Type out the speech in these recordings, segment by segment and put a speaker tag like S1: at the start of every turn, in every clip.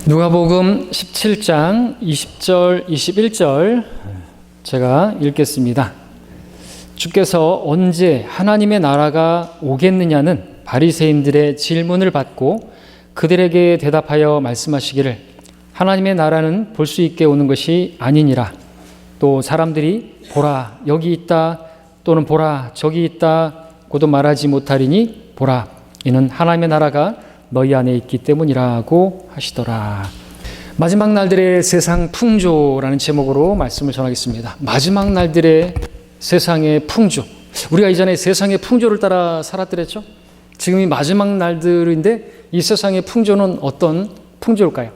S1: 누가복음 17장 20절, 21절 제가 읽겠습니다. 주께서 언제 하나님의 나라가 오겠느냐는 바리새인들의 질문을 받고 그들에게 대답하여 말씀하시기를 하나님의 나라는 볼 수 있게 오는 것이 아니니라. 또 사람들이 보라 여기 있다 또는 보라 저기 있다 고도 말하지 못하리니 보라 이는 하나님의 나라가 너희 안에 있기 때문이라고 하시더라. 마지막 날들의 세상 풍조라는 제목으로 말씀을 전하겠습니다. 마지막 날들의 세상의 풍조. 우리가 이전에 세상의 풍조를 따라 살았더랬죠. 지금이 마지막 날들인데 이 세상의 풍조는 어떤 풍조일까요?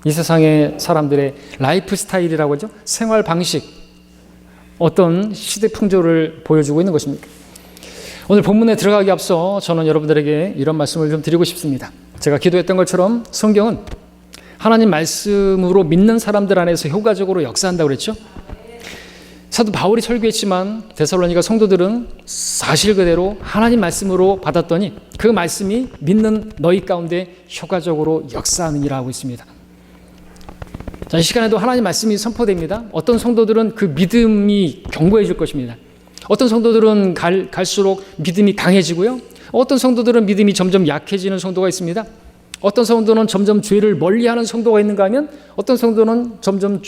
S1: 이 세상의 사람들의 라이프 스타일이라고 하죠. 생활 방식. 어떤 시대 풍조를 보여주고 있는 것입니까? 오늘 본문에 들어가기 앞서 저는 여러분들에게 이런 말씀을 좀 드리고 싶습니다. 제가 기도했던 것처럼 성경은 하나님 말씀으로 믿는 사람들 안에서 효과적으로 역사한다고 그랬죠. 사도 바울이 설교했지만 데살로니가 성도들은 사실 그대로 하나님 말씀으로 받았더니 그 말씀이 믿는 너희 가운데 효과적으로 역사하느니라 하고 있습니다. 자, 이 시간에도 하나님 말씀이 선포됩니다. 어떤 성도들은 그 믿음이 견고해질 것입니다. 어떤 성도들은 갈수록 믿음이 강해지고요. 어떤 성도들은 믿음이 점점 약해지는 성도가 있습니다. 어떤 성도는 점점 죄를 멀리하는 성도가 있는가 하면 어떤 성도는 점점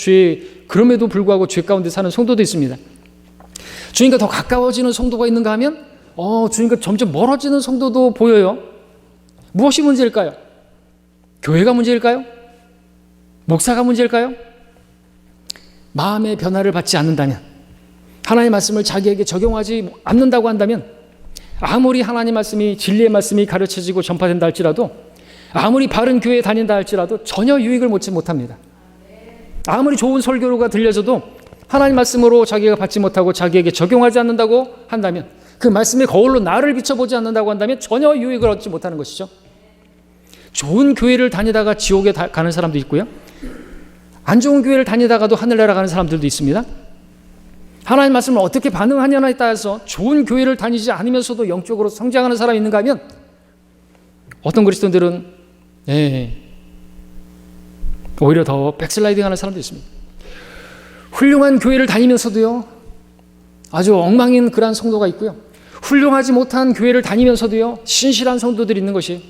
S1: 그럼에도 불구하고 죄 가운데 사는 성도도 있습니다. 주님과 더 가까워지는 성도가 있는가 하면 주님과 점점 멀어지는 성도도 보여요. 무엇이 문제일까요? 교회가 문제일까요? 목사가 문제일까요? 마음의 변화를 받지 않는다면, 하나님의 말씀을 자기에게 적용하지 않는다고 한다면, 아무리 하나님 말씀이 진리의 말씀이 가르쳐지고 전파된다 할지라도, 아무리 바른 교회에 다닌다 할지라도 전혀 유익을 얻지 못합니다. 아무리 좋은 설교가 들려져도 하나님 말씀으로 자기가 받지 못하고 자기에게 적용하지 않는다고 한다면, 그 말씀의 거울로 나를 비춰보지 않는다고 한다면 전혀 유익을 얻지 못하는 것이죠. 좋은 교회를 다니다가 지옥에 가는 사람도 있고요. 안 좋은 교회를 다니다가도 하늘나라 가는 사람들도 있습니다. 하나님 말씀을 어떻게 반응하냐에 따라서 좋은 교회를 다니지 않으면서도 영적으로 성장하는 사람이 있는가 하면 어떤 그리스도인들은 오히려 더 백슬라이딩 하는 사람도 있습니다. 훌륭한 교회를 다니면서도요, 아주 엉망인 그러한 성도가 있고요. 훌륭하지 못한 교회를 다니면서도요, 신실한 성도들이 있는 것이,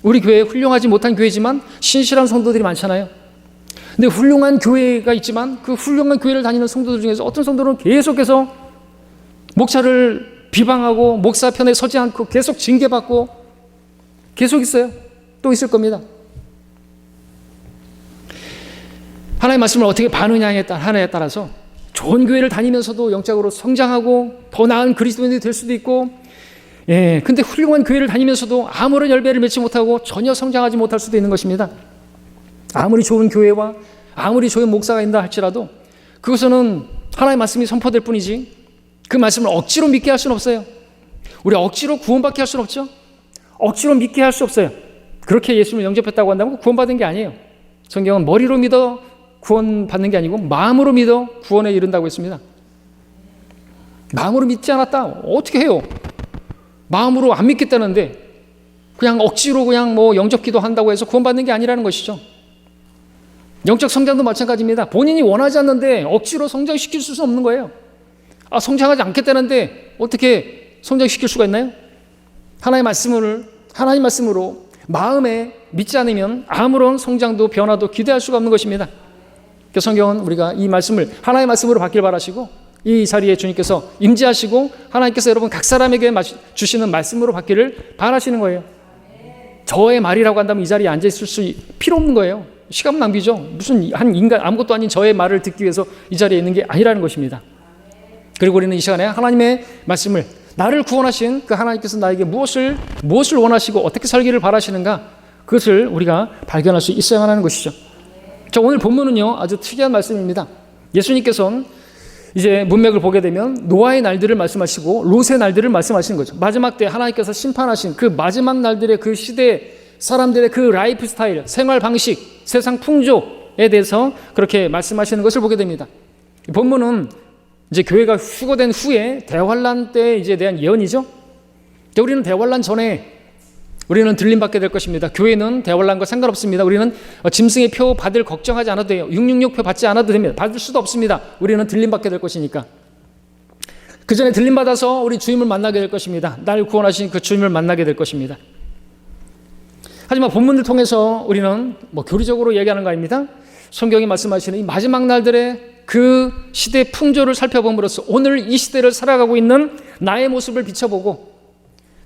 S1: 우리 교회에 훌륭하지 못한 교회지만 신실한 성도들이 많잖아요. 근데 훌륭한 교회가 있지만 그 훌륭한 교회를 다니는 성도들 중에서 어떤 성도는 계속해서 목사를 비방하고 목사 편에 서지 않고 계속 징계받고 계속 있어요. 또 있을 겁니다. 하나님의 말씀을 어떻게 반응하느냐에 따라서 좋은 교회를 다니면서도 영적으로 성장하고 더 나은 그리스도인이 될 수도 있고, 근데 훌륭한 교회를 다니면서도 아무런 열매를 맺지 못하고 전혀 성장하지 못할 수도 있는 것입니다. 아무리 좋은 교회와 아무리 좋은 목사가 있다 할지라도 그것은 하나님의 말씀이 선포될 뿐이지 그 말씀을 억지로 믿게 할 수는 없어요. 우리 억지로 구원받게 할 수는 없죠. 억지로 믿게 할 수 없어요. 그렇게 예수님을 영접했다고 한다면 구원받은 게 아니에요. 성경은 머리로 믿어 구원받는 게 아니고 마음으로 믿어 구원에 이른다고 했습니다. 마음으로 믿지 않았다. 어떻게 해요? 마음으로 안 믿겠다는데 그냥 억지로 그냥 영접 기도한다고 해서 구원받는 게 아니라는 것이죠. 영적 성장도 마찬가지입니다. 본인이 원하지 않는데 억지로 성장시킬 수는 없는 거예요. 성장하지 않겠다는데 어떻게 성장시킬 수가 있나요? 하나님의 말씀으로 마음에 믿지 않으면 아무런 성장도 변화도 기대할 수가 없는 것입니다. 그래서 성경은 우리가 이 말씀을 하나님의 말씀으로 받길 바라시고, 이 자리에 주님께서 임재하시고 하나님께서 여러분 각 사람에게 주시는 말씀으로 받기를 바라시는 거예요. 저의 말이라고 한다면 이 자리에 앉아 있을 수 필요 없는 거예요. 시간 낭비죠. 무슨 한 인간, 아무것도 아닌 저의 말을 듣기 위해서 이 자리에 있는 게 아니라는 것입니다. 그리고 우리는 이 시간에 하나님의 말씀을, 나를 구원하신 그 하나님께서 나에게 무엇을 원하시고 어떻게 살기를 바라시는가, 그것을 우리가 발견할 수 있어야만 하는 것이죠. 자, 오늘 본문은요 아주 특이한 말씀입니다. 예수님께서는 이제 문맥을 보게 되면 노아의 날들을 말씀하시고 롯의 날들을 말씀하시는 거죠. 마지막 때 하나님께서 심판하신 그 마지막 날들의 그 시대 사람들의 그 라이프 스타일, 생활 방식, 세상 풍조에 대해서 그렇게 말씀하시는 것을 보게 됩니다. 본문은 이제 교회가 휴거된 후에 대환란 때에 이제 대한 예언이죠. 우리는 대환란 전에 우리는 들림받게 될 것입니다. 교회는 대환란과 상관없습니다. 우리는 짐승의 표 받을 걱정하지 않아도 돼요. 666표 받지 않아도 됩니다. 받을 수도 없습니다. 우리는 들림받게 될 것이니까. 그 전에 들림받아서 우리 주님을 만나게 될 것입니다. 날 구원하신 그 주님을 만나게 될 것입니다. 하지만 본문을 통해서 우리는 교리적으로 얘기하는 거 아닙니다. 성경이 말씀하시는 이 마지막 날들의 그 시대 풍조를 살펴봄으로써 오늘 이 시대를 살아가고 있는 나의 모습을 비춰보고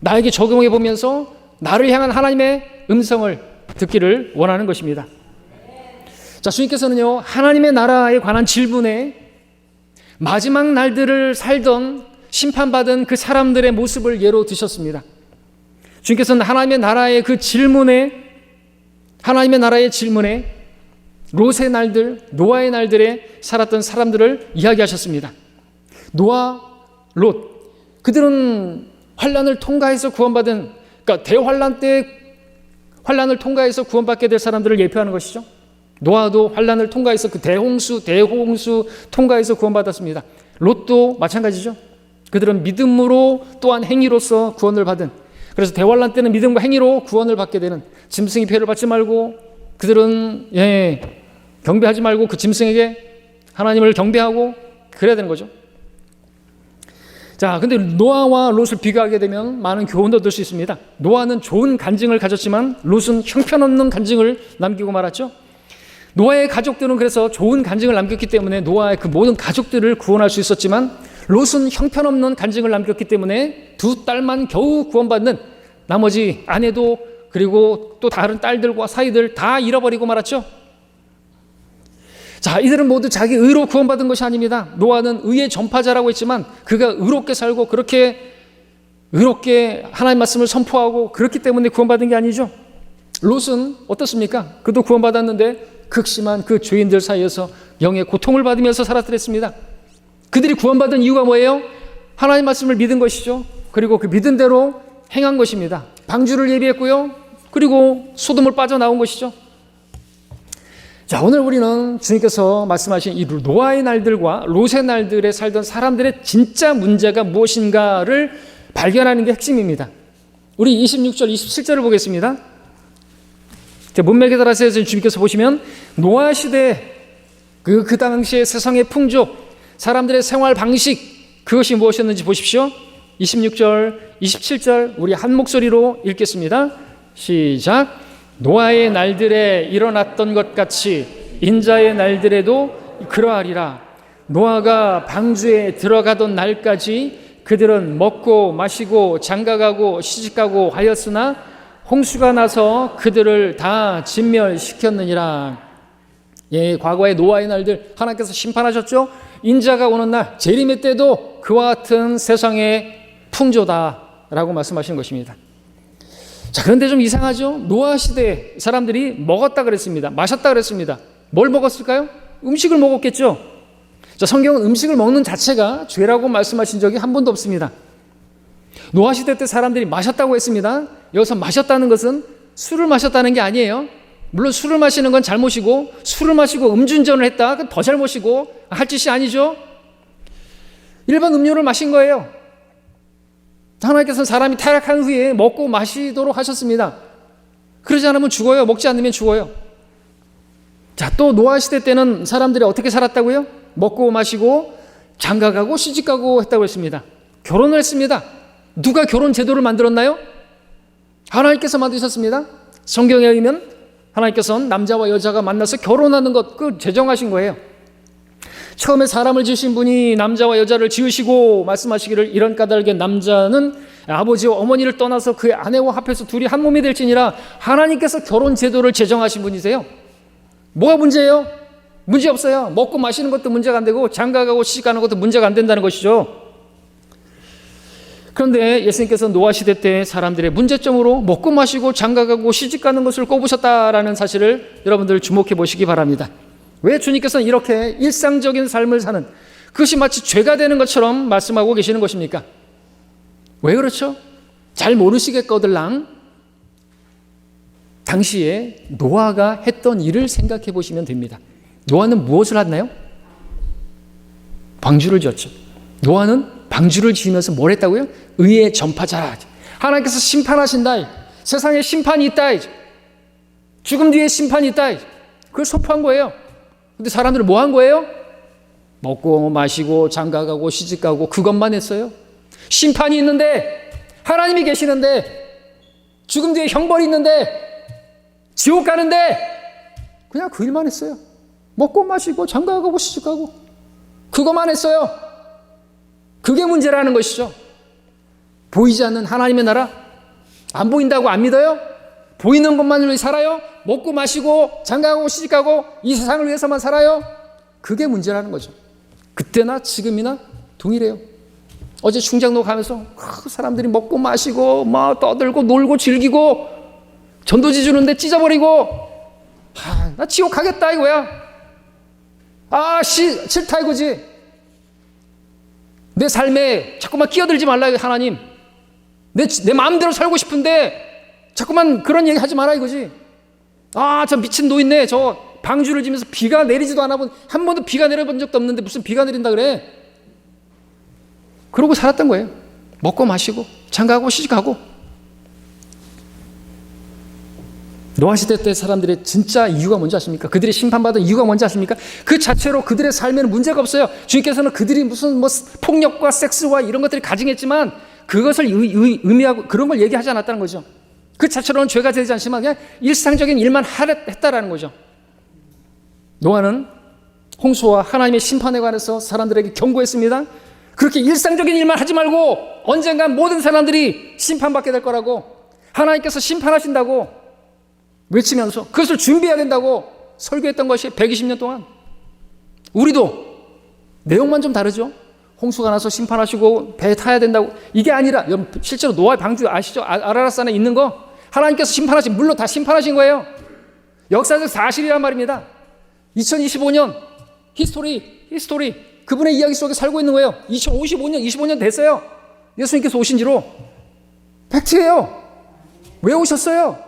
S1: 나에게 적용해 보면서 나를 향한 하나님의 음성을 듣기를 원하는 것입니다. 자, 주님께서는요, 하나님의 나라에 관한 질문에 마지막 날들을 살던 심판받은 그 사람들의 모습을 예로 드셨습니다. 주님께서는 하나님의 나라의 그 질문에, 하나님의 나라의 질문에 롯의 날들, 노아의 날들에 살았던 사람들을 이야기하셨습니다. 노아, 롯, 그들은 환란을 통과해서 구원받은, 그러니까 대환란 때 환란을 통과해서 구원받게 될 사람들을 예표하는 것이죠. 노아도 환란을 통과해서 그 대홍수 통과해서 구원받았습니다. 롯도 마찬가지죠. 그들은 믿음으로 또한 행위로서 구원을 받은, 그래서 대환란 때는 믿음과 행위로 구원을 받게 되는, 짐승의 피해를 받지 말고 그들은 경배하지 말고 그 짐승에게 하나님을 경배하고 그래야 되는 거죠. 자, 근데 노아와 롯을 비교하게 되면 많은 교훈도 얻을 수 있습니다. 노아는 좋은 간증을 가졌지만 롯은 형편없는 간증을 남기고 말았죠. 노아의 가족들은 그래서 좋은 간증을 남겼기 때문에 노아의 그 모든 가족들을 구원할 수 있었지만 롯은 형편없는 간증을 남겼기 때문에 두 딸만 겨우 구원받는, 나머지 아내도 그리고 또 다른 딸들과 사이들 다 잃어버리고 말았죠. 자, 이들은 모두 자기 의로 구원받은 것이 아닙니다. 노아는 의의 전파자라고 했지만 그가 의롭게 살고 그렇게 의롭게 하나님 말씀을 선포하고 그렇기 때문에 구원받은 게 아니죠. 롯은 어떻습니까? 그도 구원받았는데 극심한 그 죄인들 사이에서 영의 고통을 받으면서 살았더랬습니다. 그들이 구원받은 이유가 뭐예요? 하나님 말씀을 믿은 것이죠. 그리고 그 믿은 대로 행한 것입니다. 방주를 예비했고요. 그리고 소돔을 빠져나온 것이죠. 자, 오늘 우리는 주님께서 말씀하신 이 노아의 날들과 롯의 날들에 살던 사람들의 진짜 문제가 무엇인가를 발견하는 게 핵심입니다. 우리 26절, 27절을 보겠습니다. 문맥에 따라서 주님께서 보시면 노아 시대 그 당시의 세상의 풍조, 사람들의 생활 방식, 그것이 무엇이었는지 보십시오. 26절, 27절 우리 한 목소리로 읽겠습니다. 시작. 노아의 날들에 일어났던 것 같이 인자의 날들에도 그러하리라. 노아가 방주에 들어가던 날까지 그들은 먹고 마시고 장가가고 시집가고 하였으나 홍수가 나서 그들을 다 진멸시켰느니라. 과거의 노아의 날들 하나님께서 심판하셨죠. 인자가 오는 날 재림의 때도 그와 같은 세상의 풍조다라고 말씀하신 것입니다. 자, 그런데 좀 이상하죠. 노아 시대 사람들이 먹었다 그랬습니다. 마셨다 그랬습니다. 뭘 먹었을까요? 음식을 먹었겠죠. 자, 성경은 음식을 먹는 자체가 죄라고 말씀하신 적이 한 번도 없습니다. 노아 시대 때 사람들이 마셨다고 했습니다. 여기서 마셨다는 것은 술을 마셨다는 게 아니에요. 물론 술을 마시는 건 잘못이고, 술을 마시고 음주운전을 했다, 그건 더 잘못이고 할 짓이 아니죠. 일반 음료를 마신 거예요. 하나님께서는 사람이 타락한 후에 먹고 마시도록 하셨습니다. 그러지 않으면 죽어요. 먹지 않으면 죽어요. 자, 또 노아 시대 때는 사람들이 어떻게 살았다고요? 먹고 마시고 장가가고 시집가고 했다고 했습니다. 결혼을 했습니다. 누가 결혼 제도를 만들었나요? 하나님께서 만드셨습니다. 성경에 의하면 하나님께서는 남자와 여자가 만나서 결혼하는 것, 그 제정하신 거예요. 처음에 사람을 지으신 분이 남자와 여자를 지으시고 말씀하시기를 이런 까닭에 남자는 아버지와 어머니를 떠나서 그의 아내와 합해서 둘이 한 몸이 될지니라. 하나님께서 결혼 제도를 제정하신 분이세요. 뭐가 문제예요? 문제 없어요. 먹고 마시는 것도 문제가 안 되고 장가가고 시집가는 것도 문제가 안 된다는 것이죠. 그런데 예수님께서 노아 시대 때 사람들의 문제점으로 먹고 마시고 장가가고 시집가는 것을 꼽으셨다라는 사실을 여러분들 주목해 보시기 바랍니다. 왜 주님께서는 이렇게 일상적인 삶을 사는, 그것이 마치 죄가 되는 것처럼 말씀하고 계시는 것입니까? 왜 그렇죠? 잘 모르시겠거들랑 당시에 노아가 했던 일을 생각해 보시면 됩니다. 노아는 무엇을 했나요? 방주를 지었죠. 노아는 방주를 지으면서 뭘 했다고요? 의의 전파자라. 하나님께서 심판하신다. 세상에 심판이 있다. 죽음 뒤에 심판이 있다. 그걸 선포한 거예요. 근데 사람들은 뭐 한 거예요? 먹고 마시고 장가가고 시집가고 그것만 했어요. 심판이 있는데, 하나님이 계시는데, 죽음 뒤에 형벌이 있는데, 지옥 가는데 그냥 그 일만 했어요. 먹고 마시고 장가가고 시집가고 그것만 했어요. 그게 문제라는 것이죠. 보이지 않는 하나님의 나라, 안 보인다고 안 믿어요? 보이는 것만으로 살아요? 먹고 마시고 장가가고 시집가고 이 세상을 위해서만 살아요? 그게 문제라는 거죠. 그때나 지금이나 동일해요. 어제 충장로 가면서 사람들이 먹고 마시고 막 떠들고 놀고 즐기고 전도지 주는데 찢어버리고, 나 지옥 가겠다 이거야. 싫다 이거지. 내 삶에 자꾸만 끼어들지 말라 하나님. 내 마음대로 살고 싶은데 자꾸만 그런 얘기 하지 마라 이거지. 저 미친 노인네 저 방주를 지면서 비가 내리지도 않아 한 번도 비가 내려본 적도 없는데 무슨 비가 내린다 그래. 그러고 살았던 거예요. 먹고 마시고 장가가고 시집가고. 노아 시대 때 사람들의 진짜 이유가 뭔지 아십니까? 그들이 심판받은 이유가 뭔지 아십니까? 그 자체로 그들의 삶에는 문제가 없어요. 주님께서는 그들이 무슨 폭력과 섹스와 이런 것들이 가증했지만 그것을 의미하고 그런 걸 얘기하지 않았다는 거죠. 그 자체로는 죄가 되지 않지만 그냥 일상적인 일만 했다라는 거죠. 노아는 홍수와 하나님의 심판에 관해서 사람들에게 경고했습니다. 그렇게 일상적인 일만 하지 말고 언젠간 모든 사람들이 심판받게 될 거라고, 하나님께서 심판하신다고 외치면서 그것을 준비해야 된다고 설교했던 것이 120년 동안. 우리도 내용만 좀 다르죠. 홍수가 나서 심판하시고 배에 타야 된다고, 이게 아니라 여러분 실제로 노아의 방주 아시죠? 아라라산에 있는 거 하나님께서 심판하신, 물론 다 심판하신 거예요. 역사적 사실이란 말입니다. 2025년 히스토리 그분의 이야기 속에 살고 있는 거예요. 25년 됐어요. 예수님께서 오신 지로. 팩트예요. 왜 오셨어요?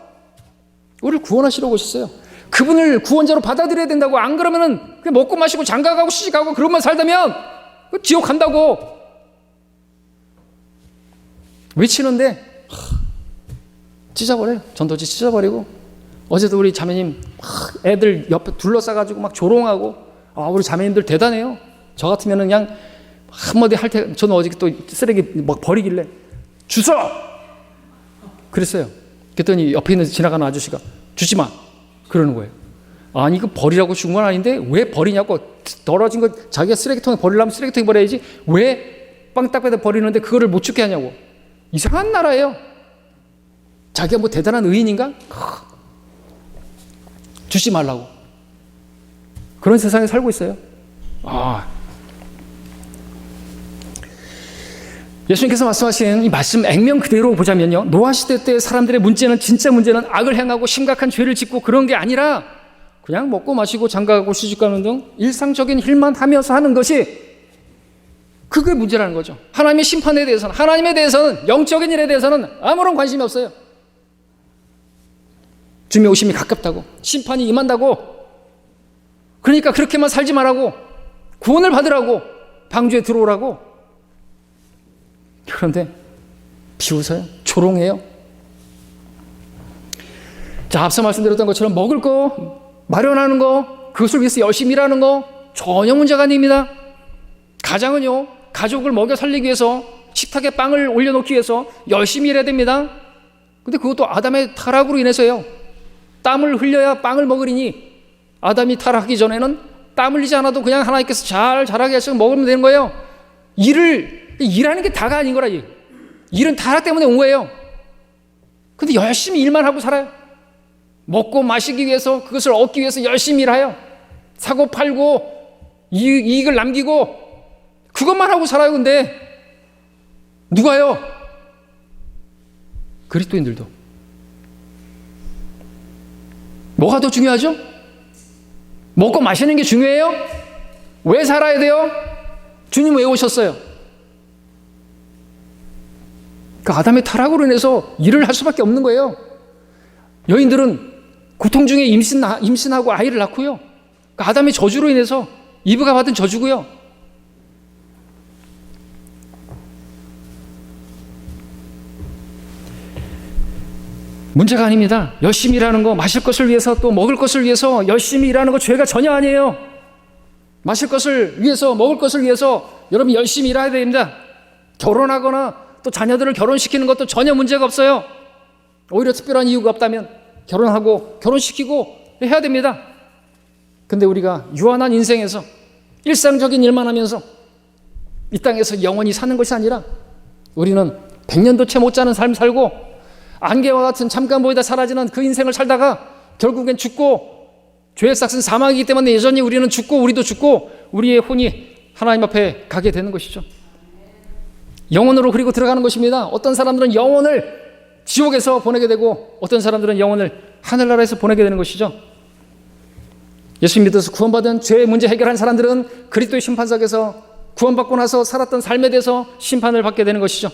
S1: 우리를 구원하시러 오셨어요. 그분을 구원자로 받아들여야 된다고. 안 그러면은 그냥 먹고 마시고 장가가고 시집가고 그런만 살다면 지옥 간다고 외치는데 찢어버려요. 전도지 찢어버리고. 어제도 우리 자매님 애들 옆에 둘러싸가지고 막 조롱하고, 우리 자매님들 대단해요. 저 같으면은 그냥 한마디 할 때, 저는 어저께 또 쓰레기 막 버리길래 주워! 그랬어요. 그랬더니 옆에 있는 지나가는 아저씨가 주지 마! 그러는 거예요. 아니 이거 버리라고 준 건 아닌데 왜 버리냐고. 떨어진 거 자기가 쓰레기통에 버리려면 쓰레기통에 버려야지 왜 빵딱배다 버리는데 그거를 못 죽게 하냐고. 이상한 나라예요. 자기가 뭐 대단한 의인인가? 주지 말라고. 그런 세상에 살고 있어요. 예수님께서 말씀하신 이 말씀 액면 그대로 보자면요, 노아 시대 때 사람들의 문제는, 진짜 문제는 악을 행하고 심각한 죄를 짓고 그런 게 아니라 그냥 먹고 마시고 장가가고 시집가는 등 일상적인 일만 하면서 하는 것이, 그게 문제라는 거죠. 하나님의 심판에 대해서는, 하나님에 대해서는, 영적인 일에 대해서는 아무런 관심이 없어요. 주님의 오심이 가깝다고, 심판이 임한다고, 그러니까 그렇게만 살지 말라고, 구원을 받으라고, 방주에 들어오라고. 그런데 비웃어요. 조롱해요. 자, 앞서 말씀드렸던 것처럼 먹을 거, 마련하는 거, 그것을 위해서 열심히 일하는 거 전혀 문제가 아닙니다. 가장은요, 가족을 먹여 살리기 위해서 식탁에 빵을 올려놓기 위해서 열심히 일해야 됩니다. 근데 그것도 아담의 타락으로 인해서요. 땀을 흘려야 빵을 먹으리니, 아담이 타락하기 전에는 땀 흘리지 않아도 그냥 하나님께서 잘 자라게 해서 먹으면 되는 거예요. 일하는 게 다가 아닌 거라. 일은 타락 때문에 온 거예요. 근데 열심히 일만 하고 살아요. 먹고 마시기 위해서, 그것을 얻기 위해서 열심히 일해요. 사고 팔고 이익을 남기고 그것만 하고 살아요. 근데 누가요? 그리스도인들도. 뭐가 더 중요하죠? 먹고 마시는 게 중요해요? 왜 살아야 돼요? 주님 왜 오셨어요? 그 아담의 타락으로 인해서 일을 할 수밖에 없는 거예요. 여인들은 고통 중에 임신하고 아이를 낳고요. 그 아담의 저주로 인해서 이브가 받은 저주고요. 문제가 아닙니다. 열심히 일하는 거, 마실 것을 위해서 또 먹을 것을 위해서 열심히 일하는 거 죄가 전혀 아니에요. 마실 것을 위해서, 먹을 것을 위해서 여러분 열심히 일해야 됩니다. 결혼하거나 또 자녀들을 결혼시키는 것도 전혀 문제가 없어요. 오히려 특별한 이유가 없다면 결혼하고 결혼시키고 해야 됩니다. 근데 우리가 유한한 인생에서 일상적인 일만 하면서 이 땅에서 영원히 사는 것이 아니라 우리는 100년도 채 못 사는 삶 살고 안개와 같은 잠깐 보이다 사라지는 그 인생을 살다가 결국엔 죽고, 죄의 삭은 사망이기 때문에 여전히 우리는 죽고 우리도 죽고 우리의 혼이 하나님 앞에 가게 되는 것이죠. 영혼으로 그리고 들어가는 것입니다. 어떤 사람들은 영혼을 지옥에서 보내게 되고 어떤 사람들은 영혼을 하늘나라에서 보내게 되는 것이죠. 예수 믿어서 구원받은 죄의 문제 해결한 사람들은 그리스도의 심판석에서 구원받고 나서 살았던 삶에 대해서 심판을 받게 되는 것이죠.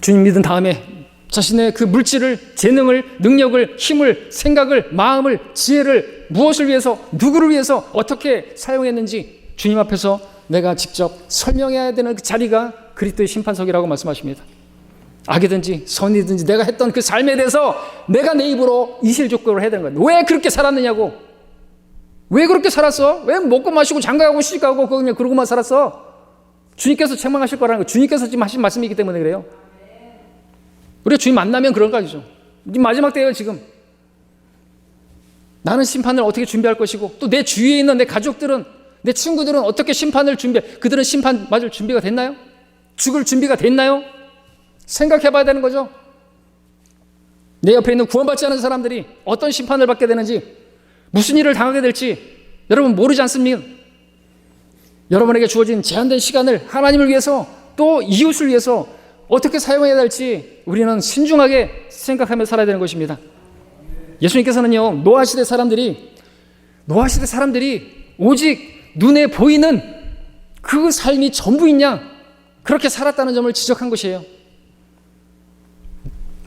S1: 주님 믿은 다음에 자신의 그 물질을, 재능을, 능력을, 힘을, 생각을, 마음을, 지혜를 무엇을 위해서, 누구를 위해서 어떻게 사용했는지 주님 앞에서 내가 직접 설명해야 되는 그 자리가 그리스도의 심판석이라고 말씀하십니다. 악이든지 선이든지 내가 했던 그 삶에 대해서 내가 내 입으로 이실족고를 해야 되는 거예요. 왜 그렇게 살았느냐고. 왜 그렇게 살았어? 왜 먹고 마시고 장가가고 시집가고 그냥 그러고만 살았어? 주님께서 책망하실 거라는 거예요. 주님께서 지금 하신 말씀이기 때문에 그래요. 우리가 주님 만나면 그런 거 아니죠. 마지막 때예요 지금. 나는 심판을 어떻게 준비할 것이고 또 내 주위에 있는 내 가족들은, 내 친구들은 어떻게 심판을 그들은 심판 맞을 준비가 됐나요? 죽을 준비가 됐나요? 생각해 봐야 되는 거죠. 내 옆에 있는 구원받지 않은 사람들이 어떤 심판을 받게 되는지, 무슨 일을 당하게 될지 여러분 모르지 않습니까? 여러분에게 주어진 제한된 시간을 하나님을 위해서 또 이웃을 위해서 어떻게 사용해야 될지 우리는 신중하게 생각하며 살아야 되는 것입니다. 예수님께서는요, 노아시대 사람들이 오직 눈에 보이는 그 삶이 전부인 양 그렇게 살았다는 점을 지적한 것이에요.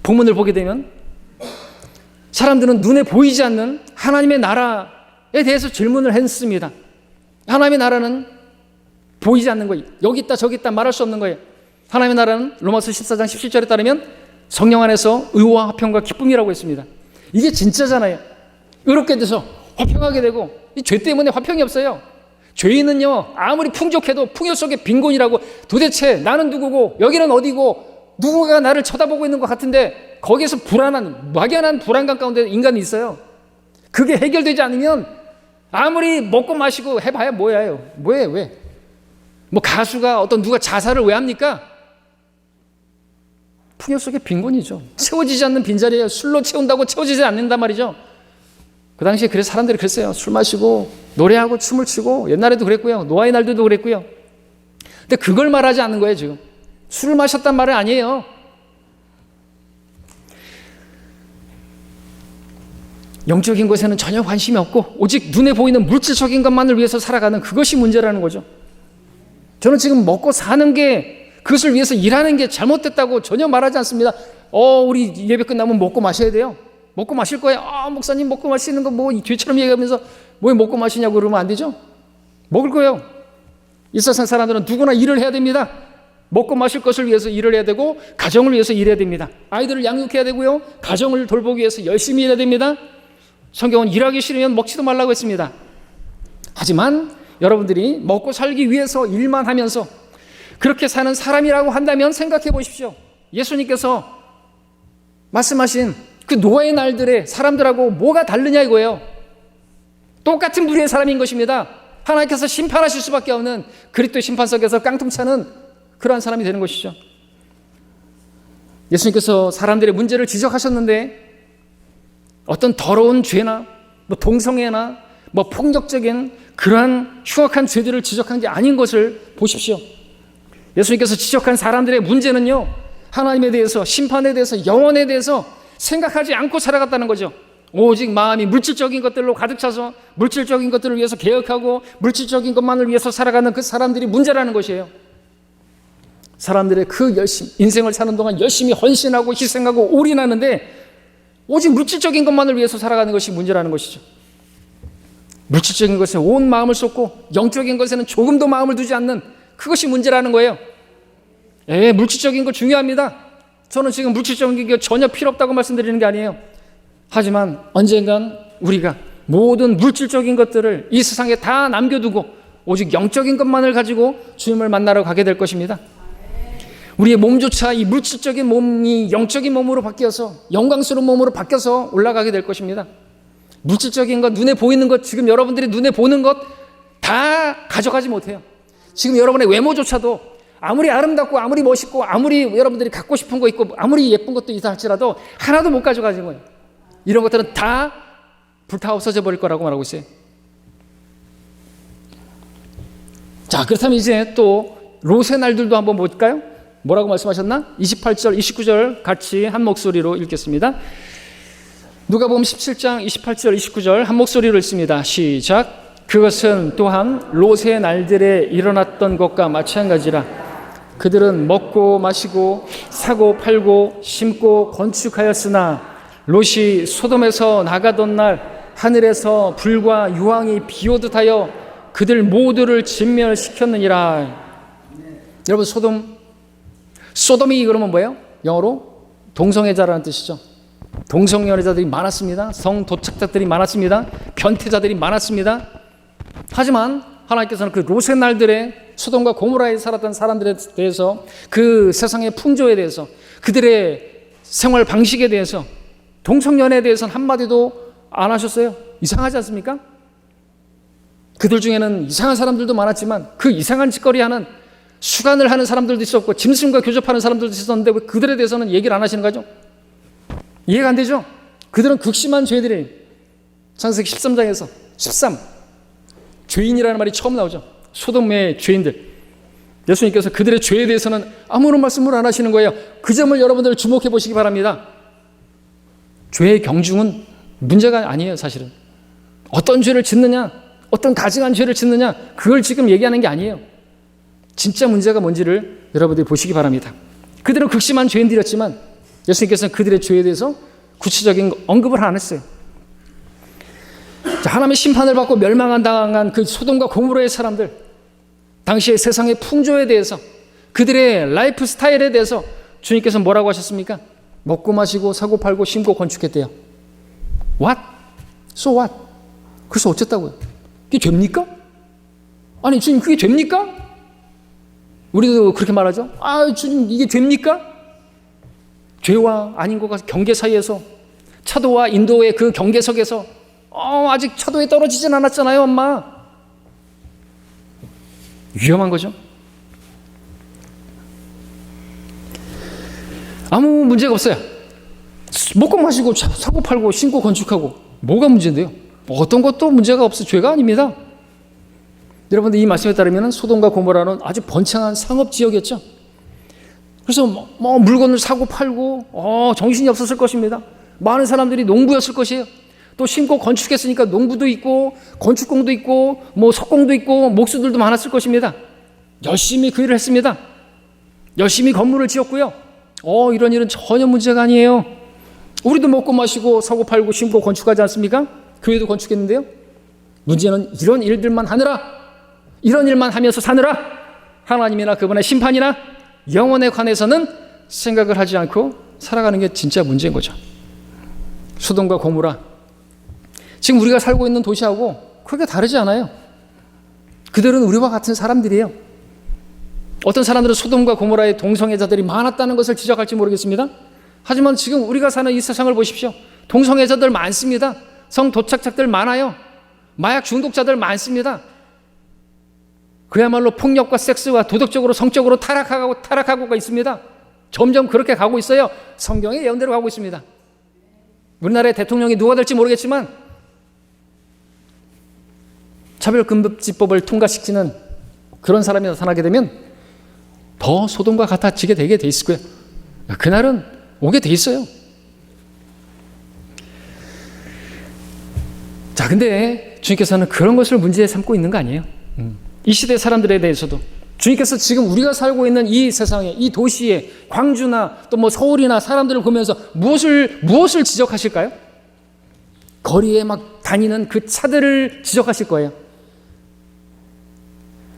S1: 본문을 보게 되면 사람들은 눈에 보이지 않는 하나님의 나라에 대해서 질문을 했습니다. 하나님의 나라는 보이지 않는 거예요. 여기 있다 저기 있다 말할 수 없는 거예요. 하나님의 나라는 로마서 14장 17절에 따르면 성령 안에서 의와 화평과 기쁨이라고 했습니다. 이게 진짜잖아요. 의롭게 돼서 화평하게 되고, 이 죄 때문에 화평이 없어요. 죄인은요 아무리 풍족해도 풍요 속의 빈곤이라고, 도대체 나는 누구고 여기는 어디고 누구가 나를 쳐다보고 있는 것 같은데 거기에서 막연한 불안감 가운데 인간이 있어요. 그게 해결되지 않으면 아무리 먹고 마시고 해봐야 뭐예요? 왜? 뭐 가수가 누가 자살을 왜 합니까? 풍요 속의 빈곤이죠. 채워지지 않는 빈자리예요. 술로 채운다고 채워지지 않는단 말이죠. 그 당시에 그래서 사람들이 그랬어요. 술 마시고 노래하고 춤을 추고, 옛날에도 그랬고요. 노아의 날들도 그랬고요. 근데 그걸 말하지 않는 거예요 지금. 술을 마셨단 말은 아니에요. 영적인 것에는 전혀 관심이 없고 오직 눈에 보이는 물질적인 것만을 위해서 살아가는 그것이 문제라는 거죠. 저는 지금 먹고 사는 게, 그것을 위해서 일하는 게 잘못됐다고 전혀 말하지 않습니다. 우리 예배 끝나면 먹고 마셔야 돼요. 먹고 마실 거예요. 목사님 먹고 마시는 거 뭐 뒤처럼 얘기하면서 뭐 먹고 마시냐고 그러면 안 되죠. 먹을 거예요. 이 세상 사람들은 누구나 일을 해야 됩니다. 먹고 마실 것을 위해서 일을 해야 되고 가정을 위해서 일해야 됩니다. 아이들을 양육해야 되고요. 가정을 돌보기 위해서 열심히 일해야 됩니다. 성경은 일하기 싫으면 먹지도 말라고 했습니다. 하지만 여러분들이 먹고 살기 위해서 일만 하면서 그렇게 사는 사람이라고 한다면 생각해 보십시오. 예수님께서 말씀하신 그 노아의 날들의 사람들하고 뭐가 다르냐 이거예요. 똑같은 부류의 사람인 것입니다. 하나님께서 심판하실 수밖에 없는 그리스도의 심판석에서 깡통차는 그러한 사람이 되는 것이죠. 예수님께서 사람들의 문제를 지적하셨는데 어떤 더러운 죄나 동성애나 폭력적인 그러한 흉악한 죄들을 지적한 게 아닌 것을 보십시오. 예수님께서 지적한 사람들의 문제는요, 하나님에 대해서, 심판에 대해서, 영원에 대해서 생각하지 않고 살아갔다는 거죠. 오직 마음이 물질적인 것들로 가득 차서 물질적인 것들을 위해서 개혁하고 물질적인 것만을 위해서 살아가는 그 사람들이 문제라는 것이에요. 사람들의 그 인생을 사는 동안 열심히 헌신하고 희생하고 올인하는데 오직 물질적인 것만을 위해서 살아가는 것이 문제라는 것이죠. 물질적인 것에 온 마음을 쏟고 영적인 것에는 조금도 마음을 두지 않는 그것이 문제라는 거예요. 물질적인 거 중요합니다. 저는 지금 물질적인 게 전혀 필요 없다고 말씀드리는 게 아니에요. 하지만 언젠간 우리가 모든 물질적인 것들을 이 세상에 다 남겨두고 오직 영적인 것만을 가지고 주님을 만나러 가게 될 것입니다. 우리의 몸조차 이 물질적인 몸이 영적인 몸으로 바뀌어서 영광스러운 몸으로 바뀌어서 올라가게 될 것입니다. 물질적인 것, 눈에 보이는 것, 지금 여러분들이 눈에 보는 것 다 가져가지 못해요. 지금 여러분의 외모조차도 아무리 아름답고 아무리 멋있고 아무리 여러분들이 갖고 싶은 거 있고 아무리 예쁜 것도 있다 할지라도 하나도 못 가져가는 거예요. 이런 것들은 다 불타 없어져 버릴 거라고 말하고 있어요. 자, 그렇다면 이제 또 롯의 날들도 한번 볼까요? 뭐라고 말씀하셨나? 28절, 29절 같이 한 목소리로 읽겠습니다. 누가복음 17장 28절, 29절 한 목소리로 읽습니다. 시작. 그것은 또한 롯의 날들에 일어났던 것과 마찬가지라. 그들은 먹고 마시고 사고 팔고 심고 건축하였으나 롯이 소돔에서 나가던 날 하늘에서 불과 유황이 비오듯 하여 그들 모두를 진멸시켰느니라. 여러분, 소돔이 그러면 뭐예요? 영어로 동성애자라는 뜻이죠. 동성연애자들이 많았습니다. 성도착자들이 많았습니다. 변태자들이 많았습니다. 하지만 하나님께서는 그 롯의 날들에 소돔과 고모라에 살았던 사람들에 대해서, 그 세상의 풍조에 대해서, 그들의 생활 방식에 대해서, 동성연애에 대해서는 한마디도 안 하셨어요. 이상하지 않습니까? 그들 중에는 이상한 사람들도 많았지만 그 이상한 짓거리 하는, 수간을 하는 사람들도 있었고 짐승과 교접하는 사람들도 있었는데 왜 그들에 대해서는 얘기를 안 하시는 거죠? 이해가 안 되죠? 그들은 극심한 죄들이, 창세기 13장에서 13 죄인이라는 말이 처음 나오죠. 소돔의 죄인들. 예수님께서 그들의 죄에 대해서는 아무런 말씀을 안 하시는 거예요. 그 점을 여러분들 주목해 보시기 바랍니다. 죄의 경중은 문제가 아니에요. 사실은 어떤 죄를 짓느냐, 어떤 가증한 죄를 짓느냐, 그걸 지금 얘기하는 게 아니에요. 진짜 문제가 뭔지를 여러분들이 보시기 바랍니다. 그들은 극심한 죄인들이었지만 예수님께서는 그들의 죄에 대해서 구체적인 언급을 안 했어요. 자, 하나님의 심판을 받고 멸망당한 그 소돔과 고모라의 사람들, 당시의 세상의 풍조에 대해서, 그들의 라이프 스타일에 대해서 주님께서 뭐라고 하셨습니까? 먹고 마시고 사고 팔고 심고 건축했대요. What? So what? 그래서 어쨌다고요? 그게 됩니까? 아니 주님, 그게 됩니까? 우리도 그렇게 말하죠. 아 주님, 이게 됩니까? 죄와 아닌 것과 경계 사이에서, 차도와 인도의 그 경계석에서 아직 차도에 떨어지진 않았잖아요, 엄마. 위험한 거죠. 아무 문제가 없어요. 먹고 마시고 사고 팔고 신고 건축하고 뭐가 문제인데요? 어떤 것도 문제가 없어. 죄가 아닙니다. 여러분들 이 말씀에 따르면 소돔과 고모라는 아주 번창한 상업지역이었죠. 그래서 물건을 사고 팔고 정신이 없었을 것입니다. 많은 사람들이 농부였을 것이에요. 또 심고 건축했으니까 농부도 있고 건축공도 있고 석공도 있고 목수들도 많았을 것입니다. 열심히 그 일을 했습니다. 열심히 건물을 지었고요. 이런 일은 전혀 문제가 아니에요. 우리도 먹고 마시고 사고 팔고 심고 건축하지 않습니까? 교회도 건축했는데요. 문제는 이런 일들만 하느라, 이런 일만 하면서 사느라 하나님이나 그분의 심판이나 영혼에 관해서는 생각을 하지 않고 살아가는 게 진짜 문제인 거죠. 소돔과 고모라, 지금 우리가 살고 있는 도시하고 크게 다르지 않아요. 그들은 우리와 같은 사람들이에요. 어떤 사람들은 소돔과 고모라의 동성애자들이 많았다는 것을 지적할지 모르겠습니다. 하지만 지금 우리가 사는 이 세상을 보십시오. 동성애자들 많습니다. 성도착자들 많아요. 마약 중독자들 많습니다. 그야말로 폭력과 섹스와 도덕적으로 성적으로 타락하고가 있습니다. 점점 그렇게 가고 있어요. 성경의 예언대로 가고 있습니다. 우리나라의 대통령이 누가 될지 모르겠지만 차별금지법을 통과시키는 그런 사람이 나타나게 되면 더 소돔과 같아지게 되게 돼 있을 거예요. 그날은 오게 돼 있어요. 자, 근데 주님께서는 그런 것을 문제 삼고 있는 거 아니에요. 이 시대 사람들에 대해서도 주님께서 지금 우리가 살고 있는 이 세상에, 이 도시에, 광주나 또 서울이나 사람들을 보면서 무엇을 지적하실까요? 거리에 막 다니는 그 차들을 지적하실 거예요.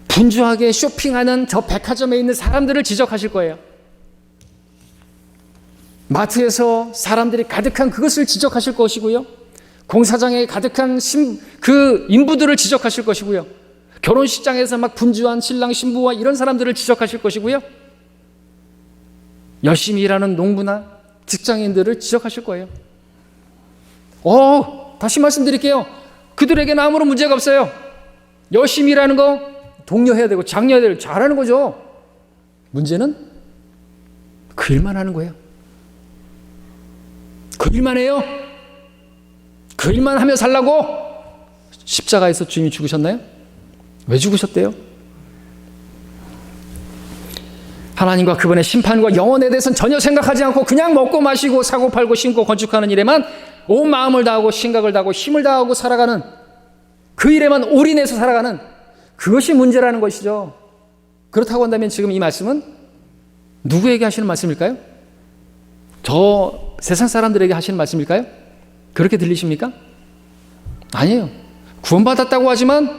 S1: 분주하게 쇼핑하는 저 백화점에 있는 사람들을 지적하실 거예요. 마트에서 사람들이 가득한 그것을 지적하실 것이고요. 공사장에 가득한 그 인부들을 지적하실 것이고요. 결혼식장에서 막 분주한 신랑 신부와 이런 사람들을 지적하실 것이고요. 열심히 일하는 농부나 직장인들을 지적하실 거예요. 다시 말씀드릴게요. 그들에게는 아무런 문제가 없어요. 열심히 일하는 거 독려해야 되고 장려해야 되고 잘하는 거죠. 문제는 그 일만 하는 거예요. 그 일만 해요. 그 일만 하며 살라고 십자가에서 주님이 죽으셨나요? 왜 죽으셨대요? 하나님과 그분의 심판과 영원에 대해서는 전혀 생각하지 않고 그냥 먹고 마시고 사고 팔고 심고 건축하는 일에만 온 마음을 다하고 생각을 다하고 힘을 다하고 살아가는, 그 일에만 올인해서 살아가는, 그것이 문제라는 것이죠. 그렇다고 한다면 지금 이 말씀은 누구에게 하시는 말씀일까요? 저 세상 사람들에게 하시는 말씀일까요? 그렇게 들리십니까? 아니에요. 구원받았다고 하지만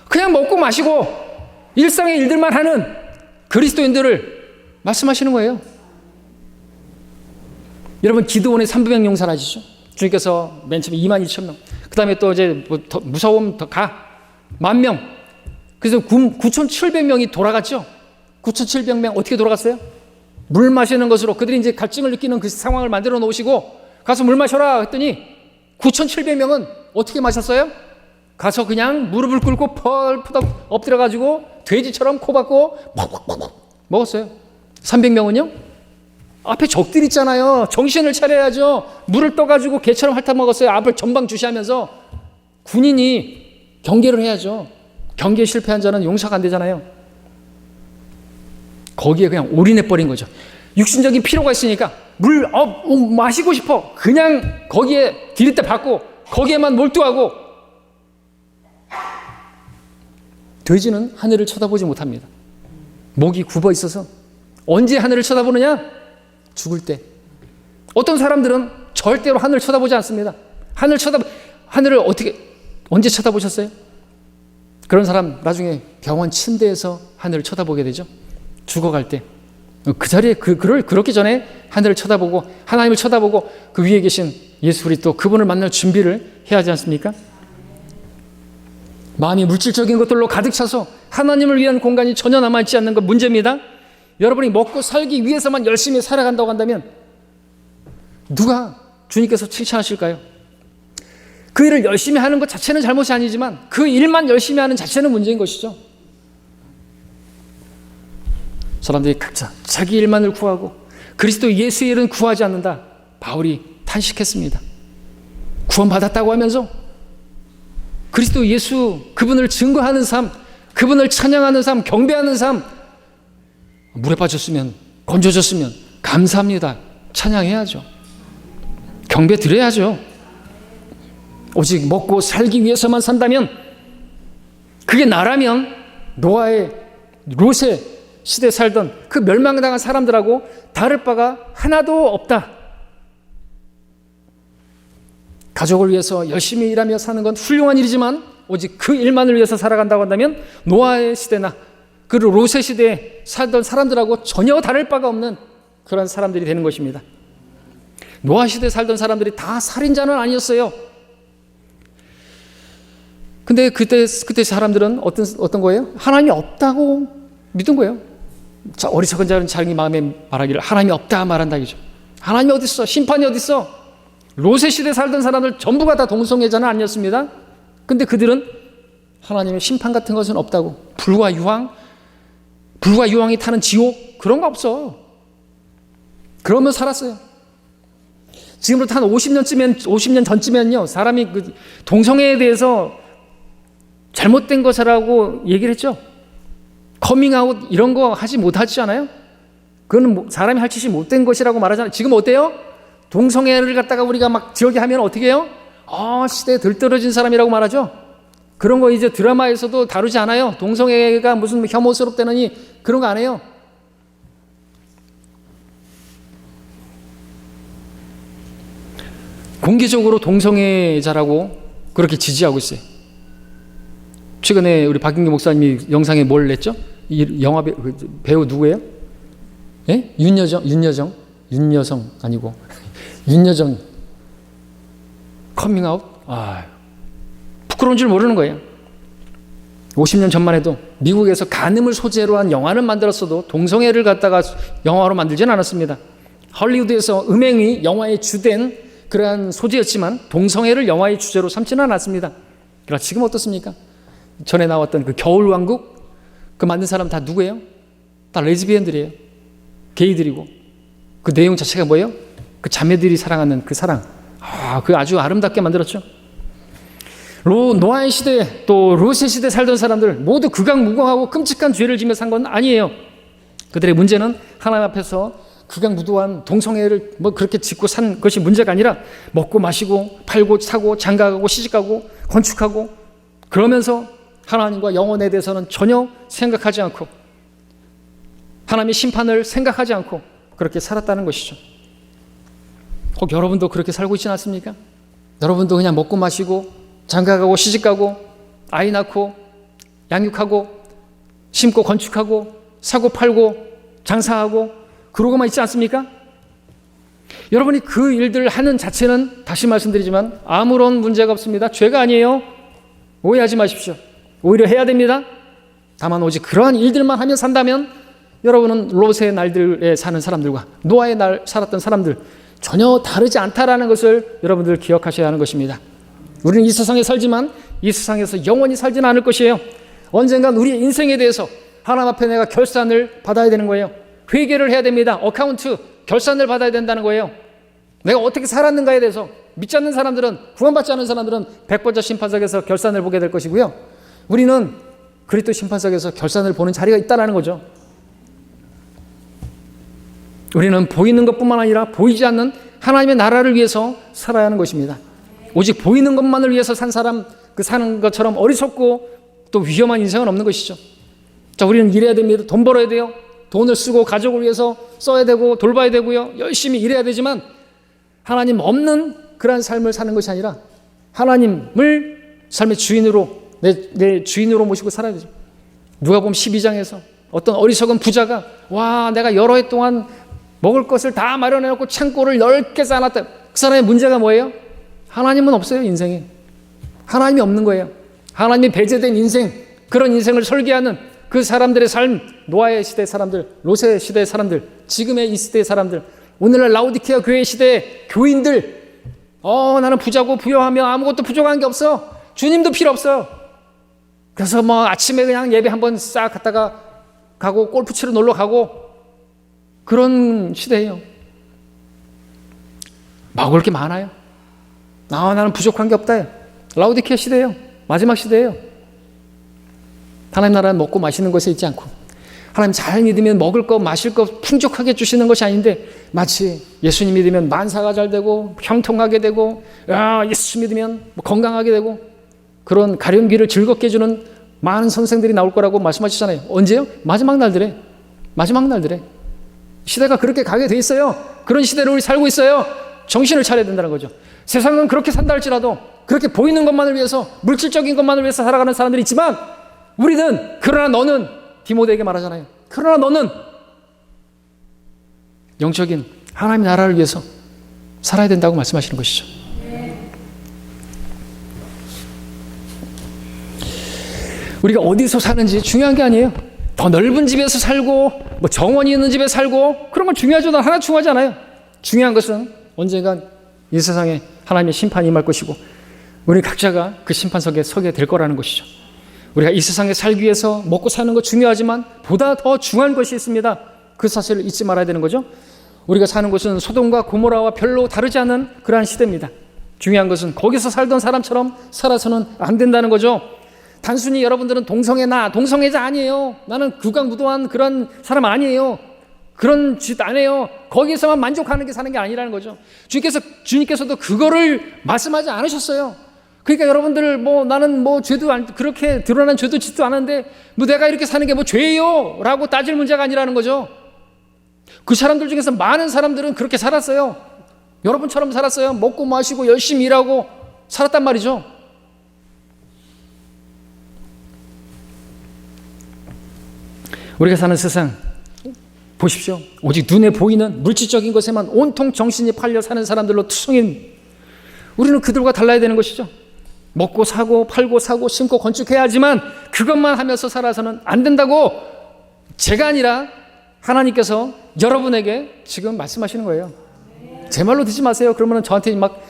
S1: 그냥 먹고 마시고 일상의 일들만 하는 그리스도인들을 말씀하시는 거예요. 여러분, 기드온의 300명 용사를 아시죠? 주님께서 맨 처음에 22,000명, 그 다음에 또 이제 더 무서움 더 가 10,000명, 그래서 9,700명이 돌아갔죠. 9,700명 어떻게 돌아갔어요? 물 마시는 것으로 그들이 이제 갈증을 느끼는 그 상황을 만들어 놓으시고 가서 물 마셔라 했더니 9,700명은 어떻게 마셨어요? 가서 그냥 무릎을 꿇고 펄푸덕 엎드려가지고 돼지처럼 코 박고 퍽퍽퍽 먹었어요. 300명은요? 앞에 적들 있잖아요. 정신을 차려야죠. 물을 떠가지고 개처럼 핥아 먹었어요. 앞을 전방 주시하면서. 군인이 경계를 해야죠. 경계에 실패한 자는 용서가 안 되잖아요. 거기에 그냥 올인해버린 거죠. 육신적인 필요가 있으니까 물 마시고 싶어. 그냥 거기에 디리때 받고 거기에만 몰두하고. 돼지는 하늘을 쳐다보지 못합니다. 목이 굽어 있어서. 언제 하늘을 쳐다보느냐? 죽을 때. 어떤 사람들은 절대로 하늘을 쳐다보지 않습니다. 하늘을 언제 쳐다보셨어요? 그런 사람 나중에 병원 침대에서 하늘을 쳐다보게 되죠. 죽어갈 때. 그 자리에 그렇기 전에 하늘을 쳐다보고 하나님을 쳐다보고 그 위에 계신 예수 그리스도 그분을 만날 준비를 해야 하지 않습니까? 마음이 물질적인 것들로 가득 차서 하나님을 위한 공간이 전혀 남아있지 않는 건 문제입니다. 여러분이 먹고 살기 위해서만 열심히 살아간다고 한다면 누가 주님께서 칭찬하실까요? 그 일을 열심히 하는 것 자체는 잘못이 아니지만 그 일만 열심히 하는 자체는 문제인 것이죠. 사람들이 각자 자기 일만을 구하고 그리스도 예수의 일은 구하지 않는다. 바울이 탄식했습니다. 구원받았다고 하면서 그리스도 예수 그분을 증거하는 삶, 그분을 찬양하는 삶, 경배하는 삶, 물에 빠졌으면 건져졌으면 감사합니다. 찬양해야죠. 경배 드려야죠. 오직 먹고 살기 위해서만 산다면 그게 나라면 노아의 롯의 시대에 살던 그 멸망당한 사람들하고 다를 바가 하나도 없다. 가족을 위해서 열심히 일하며 사는 건 훌륭한 일이지만 오직 그 일만을 위해서 살아간다고 한다면 노아의 시대나 그리고 롯의 시대에 살던 사람들하고 전혀 다를 바가 없는 그런 사람들이 되는 것입니다. 노아 시대에 살던 사람들이 다 살인자는 아니었어요. 근데 그때 사람들은 어떤 거예요? 하나님이 없다고 믿은 거예요. 자, 어리석은 자는 자기 마음에 말하기를 하나님이 없다 말한다 이죠. 하나님이 어디 있어? 심판이 어디 있어? 롯의 시대에 살던 사람들 전부가 다 동성애자는 아니었습니다. 근데 그들은 하나님의 심판 같은 것은 없다고. 불과 유황이 타는 지옥 그런 거 없어. 그러면 살았어요. 지금부터 한 50년 전쯤에는요, 사람이 그 동성애에 대해서 잘못된 것이라고 얘기를 했죠. 커밍아웃 이런 거 하지 못하지 않아요? 그거는 사람이 할 짓이 못된 것이라고 말하잖아요. 지금 어때요? 동성애를 갖다가 우리가 막 지역에 하면 어떻게 해요? 시대에 들떨어진 사람이라고 말하죠. 그런 거 이제 드라마에서도 다루지 않아요. 동성애가 무슨 혐오스럽다느니 그런 거 안 해요. 공개적으로 동성애자라고 그렇게 지지하고 있어요. 최근에 우리 박윤기 목사님이 영상에 뭘 냈죠? 이 영화 배우 누구예요? 예? 윤여정 아니고 윤여정 커밍아웃? 부끄러운 줄 모르는 거예요. 50년 전만 해도 미국에서 간음을 소재로 한 영화를 만들었어도 동성애를 갖다가 영화로 만들지는 않았습니다. 할리우드에서 음행이 영화의 주된 그러한 소재였지만 동성애를 영화의 주제로 삼지는 않았습니다. 그러나 지금 어떻습니까? 전에 나왔던 그 겨울왕국 그 만든 사람 다 누구예요? 다 레즈비언들이에요. 게이들이고 그 내용 자체가 뭐예요? 그 자매들이 사랑하는 그 사랑. 그 아주 아름답게 만들었죠. 노아의 시대 또 롯의 시대 살던 사람들 모두 극악무궁하고 끔찍한 죄를 지며 산 건 아니에요. 그들의 문제는 하나님 앞에서 극악무도한 동성애를 그렇게 짓고 산 것이 문제가 아니라 먹고 마시고 팔고 사고 장가가고 시집가고 건축하고 그러면서 하나님과 영혼에 대해서는 전혀 생각하지 않고 하나님의 심판을 생각하지 않고 그렇게 살았다는 것이죠. 혹 여러분도 그렇게 살고 있지 않습니까? 여러분도 그냥 먹고 마시고 장가가고 시집가고 아이 낳고 양육하고 심고 건축하고 사고 팔고 장사하고 그러고만 있지 않습니까? 여러분이 그 일들을 하는 자체는 다시 말씀드리지만 아무런 문제가 없습니다. 죄가 아니에요. 오해하지 마십시오. 오히려 해야 됩니다. 다만 오직 그러한 일들만 하며 산다면 여러분은 롯의 날들에 사는 사람들과 노아의 날 살았던 사람들 전혀 다르지 않다라는 것을 여러분들 기억하셔야 하는 것입니다. 우리는 이 세상에 살지만 이 세상에서 영원히 살지는 않을 것이에요. 언젠간 우리의 인생에 대해서 하나님 앞에 내가 결산을 받아야 되는 거예요. 회개를 해야 됩니다. 어카운트, 결산을 받아야 된다는 거예요. 내가 어떻게 살았는가에 대해서 믿지 않는 사람들은, 구원받지 않은 사람들은 백보자 심판석에서 결산을 보게 될 것이고요. 우리는 그리스도 심판석에서 결산을 보는 자리가 있다는 거죠. 우리는 보이는 것뿐만 아니라 보이지 않는 하나님의 나라를 위해서 살아야 하는 것입니다. 오직 보이는 것만을 위해서 사는 것처럼 어리석고 또 위험한 인생은 없는 것이죠. 자, 우리는 일해야 됩니다. 돈 벌어야 돼요. 돈을 쓰고 가족을 위해서 써야 되고 돌봐야 되고요. 열심히 일해야 되지만 하나님 없는 그러한 삶을 사는 것이 아니라 하나님을 삶의 주인으로 내 주인으로 모시고 살아야 되죠. 누가복음 12장에서 어떤 어리석은 부자가 내가 여러 해 동안 먹을 것을 다 마련해놓고 창고를 넓게 쌓아놨다. 그 사람의 문제가 뭐예요? 하나님은 없어요. 인생에 하나님이 없는 거예요. 하나님이 배제된 인생, 그런 인생을 설계하는 그 사람들의 삶, 노아의 시대 사람들, 롯의 시대의 사람들, 지금의 이 시대의 사람들, 오늘날 라오디케아 교회 시대의 교인들, 나는 부자고 부여하며 아무것도 부족한 게 없어. 주님도 필요 없어. 그래서 아침에 그냥 예배 한번 싹 갔다가 가고 골프 치러 놀러 가고 그런 시대예요. 먹을 게 많아요. 나는 부족한 게 없다. 라오디케아 시대예요. 마지막 시대예요. 하나님 나라는 먹고 마시는 것에 있지 않고 하나님 잘 믿으면 먹을 거 마실 거 풍족하게 주시는 것이 아닌데 마치 예수님 믿으면 만사가 잘 되고 형통하게 되고 예수 믿으면 건강하게 되고 그런 가련기를 즐겁게 해주는 많은 선생들이 나올 거라고 말씀하시잖아요. 언제요? 마지막 날들에 시대가 그렇게 가게 돼 있어요. 그런 시대로 우리 살고 있어요. 정신을 차려야 된다는 거죠. 세상은 그렇게 산다 할지라도 그렇게 보이는 것만을 위해서 물질적인 것만을 위해서 살아가는 사람들이 있지만 우리는 그러나 너는 디모데에게 말하잖아요. 그러나 너는 영적인 하나님의 나라를 위해서 살아야 된다고 말씀하시는 것이죠. 우리가 어디서 사는지 중요한 게 아니에요. 더 넓은 집에서 살고 정원이 있는 집에 살고 그런 건 중요하죠. 하나 중요하지 않아요. 중요한 것은 언젠간 이 세상에 하나님의 심판이 임할 것이고 우리 각자가 그 심판석에 서게 될 거라는 것이죠. 우리가 이 세상에 살기 위해서 먹고 사는 거 중요하지만 보다 더 중요한 것이 있습니다. 그 사실을 잊지 말아야 되는 거죠. 우리가 사는 곳은 소돔과 고모라와 별로 다르지 않은 그러한 시대입니다. 중요한 것은 거기서 살던 사람처럼 살아서는 안 된다는 거죠. 단순히 여러분들은 동성애자 아니에요. 나는 극악무도한 그런 사람 아니에요. 그런 짓 안 해요. 거기서만 만족하는 게 사는 게 아니라는 거죠. 주님께서도 그거를 말씀하지 않으셨어요. 그러니까 여러분들 나는 죄도 그렇게 드러난 죄도 짓도 않은데 내가 이렇게 사는 게 죄예요? 라고 따질 문제가 아니라는 거죠. 그 사람들 중에서 많은 사람들은 그렇게 살았어요. 여러분처럼 살았어요. 먹고 마시고 열심히 일하고 살았단 말이죠. 우리가 사는 세상 보십시오. 오직 눈에 보이는 물질적인 것에만 온통 정신이 팔려 사는 사람들로 투성인 우리는 그들과 달라야 되는 것이죠. 먹고 사고 팔고 사고 심고 건축해야 하지만 그것만 하면서 살아서는 안 된다고 제가 아니라 하나님께서 여러분에게 지금 말씀하시는 거예요. 제 말로 듣지 마세요. 그러면 저한테 막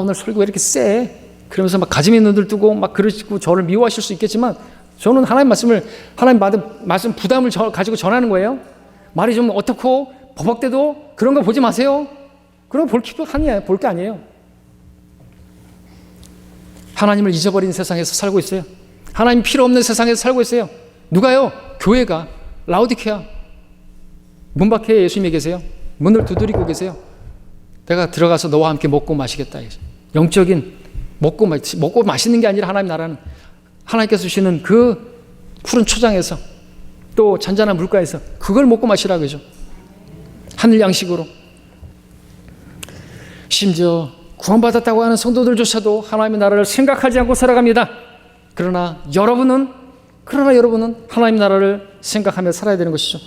S1: 오늘 설교 왜 이렇게 세? 그러면서 막 가슴에 눈을 뜨고 막 그러시고 저를 미워하실 수 있겠지만 저는 하나님 말씀 부담을 가지고 전하는 거예요. 말이 좀 어떻고 버벅대도 그런 거 보지 마세요. 그런 거 볼 게 아니에요. 하나님을 잊어버린 세상에서 살고 있어요. 하나님 필요 없는 세상에서 살고 있어요. 누가요? 교회가 라오디케아 문 밖에 예수님이 계세요. 문을 두드리고 계세요. 내가 들어가서 너와 함께 먹고 마시겠다. 영적인 먹고 마시는 게 아니라 하나님 나라는 하나님께서 주시는 그 푸른 초장에서 또 잔잔한 물가에서 그걸 먹고 마시라고 하죠. 하늘 양식으로. 심지어 구원받았다고 하는 성도들조차도 하나님의 나라를 생각하지 않고 살아갑니다. 그러나 여러분은 하나님 나라를 생각하며 살아야 되는 것이죠.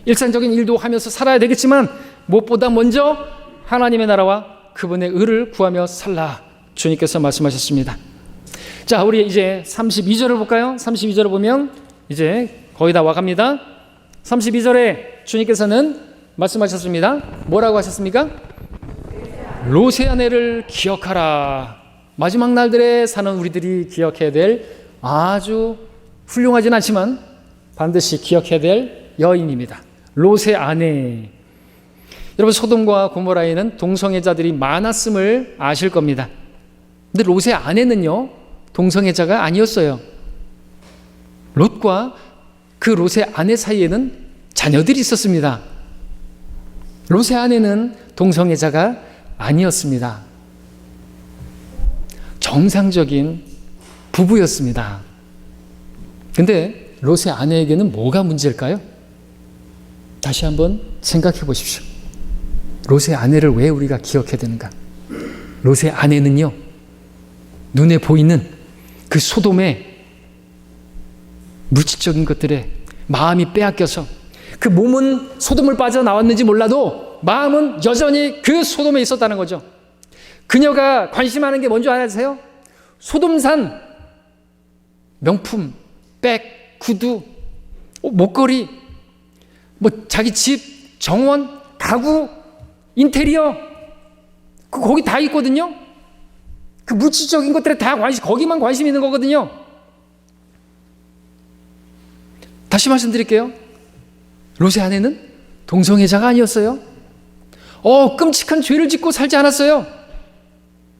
S1: 일상적인 일도 하면서 살아야 되겠지만 무엇보다 먼저 하나님의 나라와 그분의 의를 구하며 살라 주님께서 말씀하셨습니다. 자, 우리 이제 32절을 볼까요? 32절을 보면 이제 거의 다 와갑니다. 32절에 주님께서는 말씀하셨습니다. 뭐라고 하셨습니까? 롯의 아내를 기억하라. 마지막 날들에 사는 우리들이 기억해야 될 아주 훌륭하진 않지만 반드시 기억해야 될 여인입니다. 롯의 아내. 여러분, 소돔과 고모라에는 동성애자들이 많았음을 아실 겁니다. 근데 롯의 아내는요, 동성애자가 아니었어요. 롯과 그 롯의 아내 사이에는 자녀들이 있었습니다. 롯의 아내는 동성애자가 아니었습니다. 정상적인 부부였습니다. 근데 롯의 아내에게는 뭐가 문제일까요? 다시 한번 생각해 보십시오. 롯의 아내를 왜 우리가 기억해야 되는가? 롯의 아내는요, 눈에 보이는 그 소돔의 물질적인 것들에 마음이 빼앗겨서 그 몸은 소돔을 빠져나왔는지 몰라도 마음은 여전히 그 소돔에 있었다는 거죠. 그녀가 관심하는 게 뭔지 아세요? 소돔산 명품, 백, 구두, 목걸이, 자기 집, 정원, 가구, 인테리어, 거기 다 있거든요. 그 물질적인 것들에 다 거기만 관심 있는 거거든요. 다시 말씀드릴게요. 롯의 아내는 동성애자가 아니었어요. 끔찍한 죄를 짓고 살지 않았어요.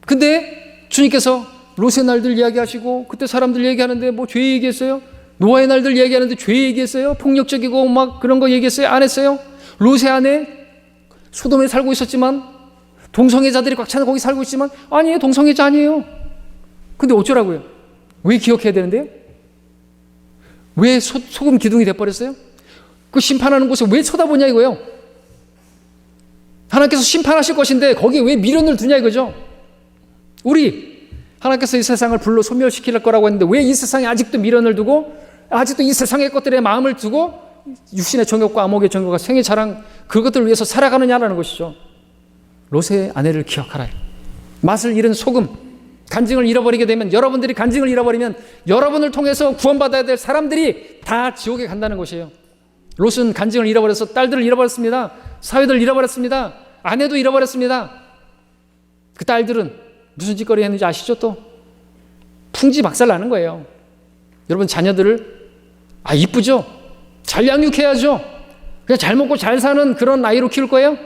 S1: 근데 주님께서 롯의 날들 이야기하시고 그때 사람들 얘기하는데 죄 얘기했어요? 노아의 날들 얘기하는데 죄 얘기했어요? 폭력적이고 막 그런 거 얘기했어요? 안 했어요? 롯의 아내 소돔에 살고 있었지만 동성애자들이 꽉 차서 거기 살고 있지만 아니에요, 동성애자 아니에요. 근데 어쩌라고요? 왜 기억해야 되는데요? 왜 소금 기둥이 돼버렸어요? 그 심판하는 곳에 왜 쳐다보냐 이거예요. 하나님께서 심판하실 것인데 거기에 왜 미련을 두냐 이거죠. 하나님께서 이 세상을 불로 소멸시킬 거라고 했는데 왜 이 세상에 아직도 미련을 두고 아직도 이 세상의 것들에 마음을 두고 육신의 정욕과 암흑의 정욕과 생의 자랑 그것들을 위해서 살아가느냐라는 것이죠. 롯의 아내를 기억하라. 맛을 잃은 소금, 간증을 잃어버리게 되면 여러분들이 간증을 잃어버리면 여러분을 통해서 구원받아야 될 사람들이 다 지옥에 간다는 것이에요. 롯은 간증을 잃어버려서 딸들을 잃어버렸습니다. 사위들을 잃어버렸습니다. 아내도 잃어버렸습니다. 그 딸들은 무슨 짓거리 했는지 아시죠? 또 풍지박살 나는 거예요. 여러분 자녀들을 이쁘죠? 잘 양육해야죠. 그냥 잘 먹고 잘 사는 그런 아이로 키울 거예요?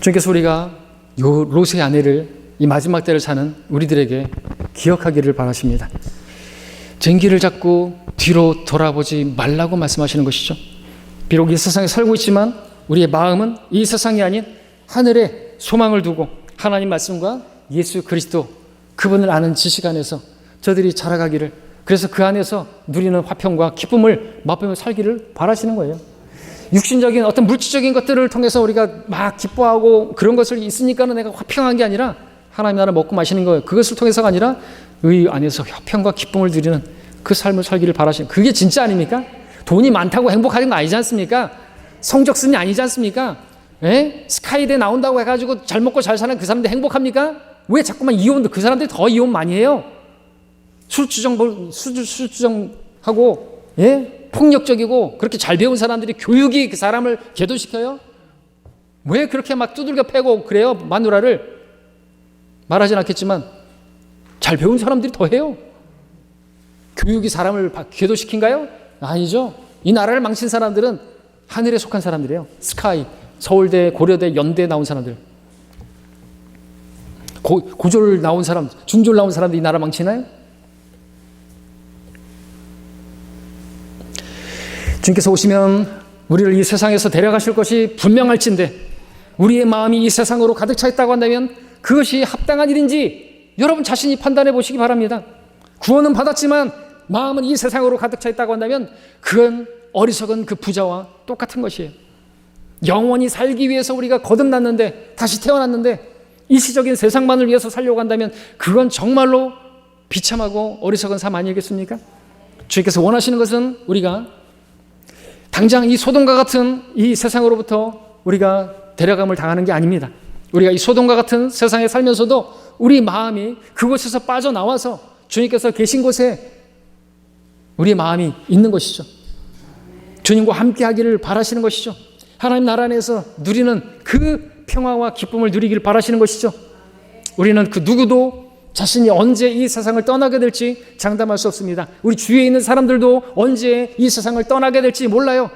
S1: 주님께서 우리가 요 롯의 아내를 이 마지막 때를 사는 우리들에게 기억하기를 바라십니다. 쟁기를 잡고 뒤로 돌아보지 말라고 말씀하시는 것이죠. 비록 이 세상에 살고 있지만 우리의 마음은 이 세상이 아닌 하늘에 소망을 두고 하나님 말씀과 예수 그리스도 그분을 아는 지식 안에서 저들이 자라가기를, 그래서 그 안에서 누리는 화평과 기쁨을 맛보며 살기를 바라시는 거예요. 육신적인 어떤 물질적인 것들을 통해서 우리가 막 기뻐하고 그런 것을 있으니까는 내가 화평한 게 아니라 하나님 나라 먹고 마시는 거예요. 그것을 통해서가 아니라 의 안에서 화평과 기쁨을 누리는 그 삶을 살기를 바라시는, 그게 진짜 아닙니까? 돈이 많다고 행복하는 거 아니지 않습니까? 성적순이 아니지 않습니까? 예? 스카이대 나온다고 해가지고 잘 먹고 잘 사는 그 사람들 행복합니까? 왜 자꾸만 이혼도, 그 사람들이 더 이혼 많이 해요. 술주정하고, 예? 폭력적이고, 그렇게 잘 배운 사람들이 교육이 그 사람을 계도시켜요? 왜 그렇게 막 두들겨 패고 그래요? 마누라를. 말하진 않겠지만 잘 배운 사람들이 더 해요. 교육이 사람을 계도시킨가요? 아니죠. 이 나라를 망친 사람들은 하늘에 속한 사람들이에요. 스카이, 서울대, 고려대, 연대 나온 사람들. 고졸 나온 사람, 중졸 나온 사람들이 이 나라 망치나요? 주님께서 오시면 우리를 이 세상에서 데려가실 것이 분명할진데, 우리의 마음이 이 세상으로 가득 차 있다고 한다면 그것이 합당한 일인지 여러분 자신이 판단해 보시기 바랍니다. 구원은 받았지만 마음은 이 세상으로 가득 차 있다고 한다면 그건 어리석은 그 부자와 똑같은 것이에요. 영원히 살기 위해서 우리가 거듭났는데, 다시 태어났는데 일시적인 세상만을 위해서 살려고 한다면 그건 정말로 비참하고 어리석은 삶 아니겠습니까? 주님께서 원하시는 것은 우리가 당장 이 소돔과 같은 이 세상으로부터 우리가 데려감을 당하는 게 아닙니다. 우리가 이 소돔과 같은 세상에 살면서도 우리 마음이 그곳에서 빠져나와서 주님께서 계신 곳에 우리의 마음이 있는 것이죠. 주님과 함께 하기를 바라시는 것이죠. 하나님 나라 안에서 누리는 그 평화와 기쁨을 누리기를 바라시는 것이죠. 우리는 그 누구도 자신이 언제 이 세상을 떠나게 될지 장담할 수 없습니다. 우리 주위에 있는 사람들도 언제 이 세상을 떠나게 될지 몰라요.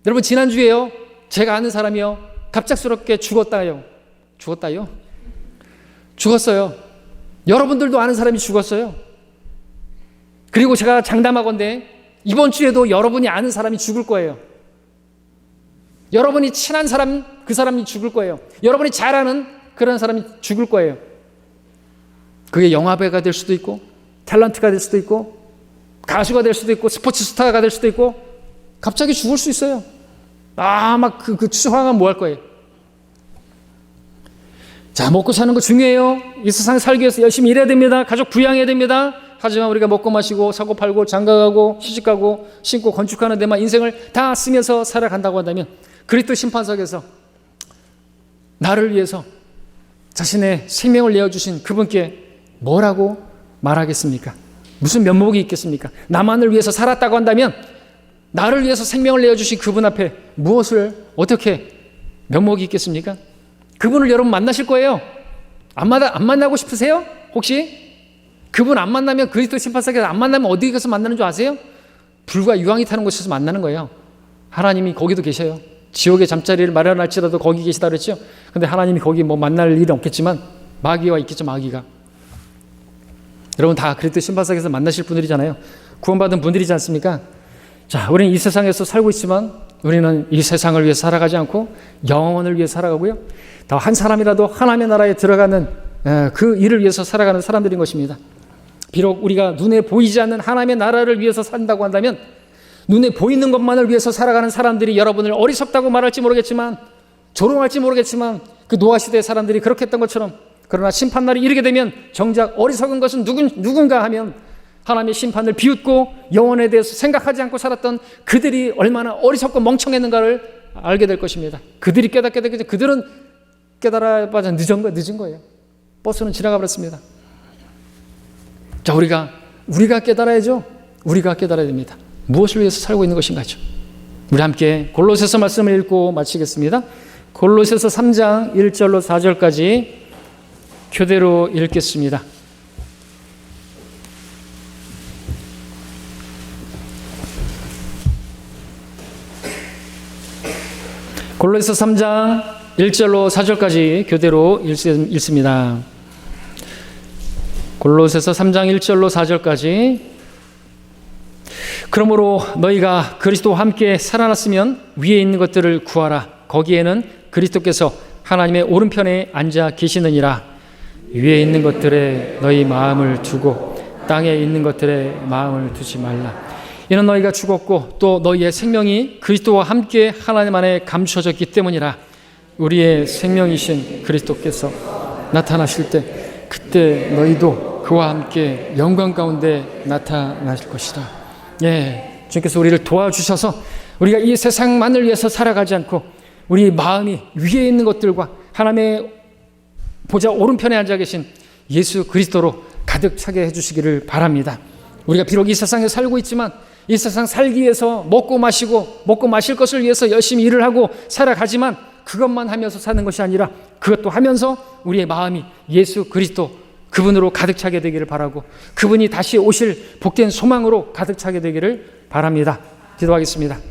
S1: 여러분, 지난주에요, 제가 아는 사람이요, 갑작스럽게 죽었다요. 죽었어요. 여러분들도 아는 사람이 죽었어요. 그리고 제가 장담하건대 이번 주에도 여러분이 아는 사람이 죽을 거예요. 여러분이 친한 사람, 그 사람이 죽을 거예요. 여러분이 잘 아는 그런 사람이 죽을 거예요. 그게 영화배우가 될 수도 있고, 탤런트가 될 수도 있고, 가수가 될 수도 있고, 스포츠 스타가 될 수도 있고, 갑자기 죽을 수 있어요. 막 그 추앙하면 뭐 할 거예요? 자, 먹고 사는 거 중요해요. 이 세상에 살기 위해서 열심히 일해야 됩니다. 가족 부양해야 됩니다. 하지만 우리가 먹고 마시고 사고 팔고 장가가고 시집가고 신고 건축하는 데만 인생을 다 쓰면서 살아간다고 한다면 그리스도 심판석에서 나를 위해서 자신의 생명을 내어주신 그분께 뭐라고 말하겠습니까? 무슨 면목이 있겠습니까? 나만을 위해서 살았다고 한다면 나를 위해서 생명을 내어주신 그분 앞에 무엇을 어떻게 면목이 있겠습니까? 그분을 여러분 만나실 거예요. 안 만나고 싶으세요? 혹시? 그분 안 만나면, 그리스도 심판석에서 안 만나면 어디 가서 만나는 줄 아세요? 불과 유황이 타는 곳에서 만나는 거예요. 하나님이 거기도 계셔요. 지옥의 잠자리를 마련할지라도 거기 계시다 그랬죠. 근데 하나님이 거기 뭐 만날 일은 없겠지만 마귀와 있겠죠. 마귀가. 여러분 다 그리스도 심판석에서 만나실 분들이잖아요. 구원받은 분들이지 않습니까? 자, 우리는 이 세상에서 살고 있지만 우리는 이 세상을 위해 살아가지 않고 영원을 위해 살아가고요. 더 한 사람이라도 하나님의 나라에 들어가는 그 일을 위해서 살아가는 사람들인 것입니다. 비록 우리가 눈에 보이지 않는 하나님의 나라를 위해서 산다고 한다면, 눈에 보이는 것만을 위해서 살아가는 사람들이 여러분을 어리석다고 말할지 모르겠지만, 조롱할지 모르겠지만, 그 노아 시대의 사람들이 그렇게 했던 것처럼, 그러나 심판날이 이르게 되면 정작 어리석은 것은 누군가 하면 하나님의 심판을 비웃고 영혼에 대해서 생각하지 않고 살았던 그들이 얼마나 어리석고 멍청했는가를 알게 될 것입니다. 그들이 깨닫게 되겠죠. 그들은 깨달아봐야 늦은 거예요. 버스는 지나가 버렸습니다. 자, 우리가 깨달아야죠. 우리가 깨달아야 됩니다. 무엇을 위해서 살고 있는 것인가죠. 우리 함께 골로새서 말씀을 읽고 마치겠습니다. 골로새서 3장 1절로 4절까지 교대로 읽겠습니다. 골로새서 3장 1절로 4절까지 교대로 읽습니다. 골로새서 3장 1절로 4절까지. 그러므로 너희가 그리스도와 함께 살아났으면 위에 있는 것들을 구하라. 거기에는 그리스도께서 하나님의 오른편에 앉아 계시느니라. 위에 있는 것들에 너희 마음을 두고 땅에 있는 것들에 마음을 두지 말라. 이는 너희가 죽었고 또 너희의 생명이 그리스도와 함께 하나님 안에 감추어졌기 때문이라. 우리의 생명이신 그리스도께서 나타나실 때 그때 너희도 그와 함께 영광 가운데 나타나실 것이다. 예, 주님께서 우리를 도와주셔서 우리가 이 세상만을 위해서 살아가지 않고 우리 마음이 위에 있는 것들과 하나님의 보좌 오른편에 앉아 계신 예수 그리스도로 가득 차게 해주시기를 바랍니다. 우리가 비록 이 세상에 살고 있지만 이 세상 살기 위해서 먹고 마실 것을 위해서 열심히 일을 하고 살아가지만 그것만 하면서 사는 것이 아니라 그것도 하면서 우리의 마음이 예수 그리스도 그분으로 가득 차게 되기를 바라고 그분이 다시 오실 복된 소망으로 가득 차게 되기를 바랍니다. 기도하겠습니다.